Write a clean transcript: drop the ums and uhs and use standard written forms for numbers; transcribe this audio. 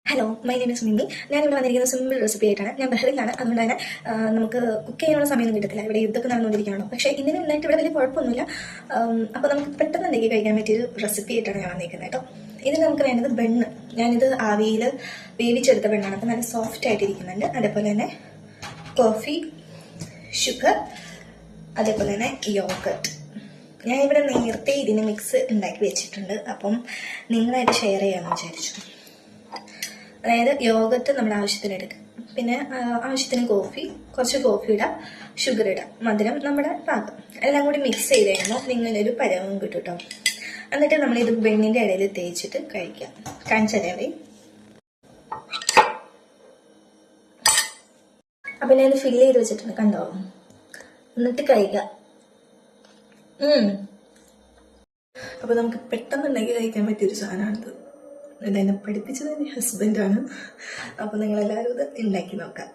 Hello, my name is Mimmi. ഞാനിവിടെ വന്നിരിക്കുന്ന simple recipe ആയിട്ടാണ്. ഞാൻ ബഹ്റിലാണ്, അതുകൊണ്ട് തന്നെ നമുക്ക് കുക്ക് ചെയ്യാനുള്ള സമയമൊന്നും കിട്ടത്തില്ല. ഇവിടെ യുദ്ധമൊക്കെ നടന്നുകൊണ്ടിരിക്കുകയാണോ. പക്ഷേ ഇതിന് നന്നായിട്ട് ഇവിടെ വലിയ കുഴപ്പമൊന്നുമില്ല. അപ്പോൾ നമുക്ക് പെട്ടെന്ന് എന്തെങ്കിലും കഴിക്കാൻ പറ്റിയൊരു റെസിപ്പി ആയിട്ടാണ് ഞാൻ വന്നിരിക്കുന്നത് കേട്ടോ. ഇതിന് നമുക്ക് വേണ്ടത് ബണ്ണ്. ഞാനിത് ആവിയിൽ വേവിച്ചെടുത്ത ബണ്ണാണ്. അപ്പോൾ നല്ല സോഫ്റ്റ് ആയിട്ടിരിക്കുന്നുണ്ട്. അതേപോലെ തന്നെ കോഫി, ഷുഗർ, അതേപോലെ തന്നെ യോഗട്ട്. ഞാൻ ഇവിടെ നേരത്തെ ഇതിന് മിക്സ് ഉണ്ടാക്കി വെച്ചിട്ടുണ്ട്. അപ്പം നിങ്ങളായിട്ട് ഷെയർ ചെയ്യാമെന്ന് വിചാരിച്ചു. അതായത് യോഗട്ട് നമ്മുടെ ആവശ്യത്തിന് എടുക്കുക, പിന്നെ ആവശ്യത്തിന് കോഫി, കുറച്ച് കോഫി ഇടാം, ഷുഗർ ഇടാം, മധുരം നമ്മുടെ പാകം, എല്ലാം കൂടി മിക്സ് ചെയ്ത് കഴിയുമ്പോൾ നിങ്ങളൊരു പരവും കിട്ടും കേട്ടോ. എന്നിട്ട് നമ്മളിത് ബണ്ണിൻ്റെ ഇടയിൽ തേച്ചിട്ട് കഴിക്കാം. കാണിച്ചതേ. അപ്പം ഞാൻ ഫില്ല് ചെയ്ത് വെച്ചിട്ടുണ്ട്, കണ്ടോ? എന്നിട്ട് കഴിക്കാം. അപ്പോൾ നമുക്ക് പെട്ടെന്ന് ഉണ്ടാക്കി കഴിക്കാൻ പറ്റിയൊരു സാധനമാണിത്. എന്നെ പഠിപ്പിച്ചത് എൻ്റെ ഹസ്ബൻഡാണ്. അപ്പോൾ നിങ്ങളെല്ലാവരും ഇത് ഉണ്ടാക്കി നോക്കാം.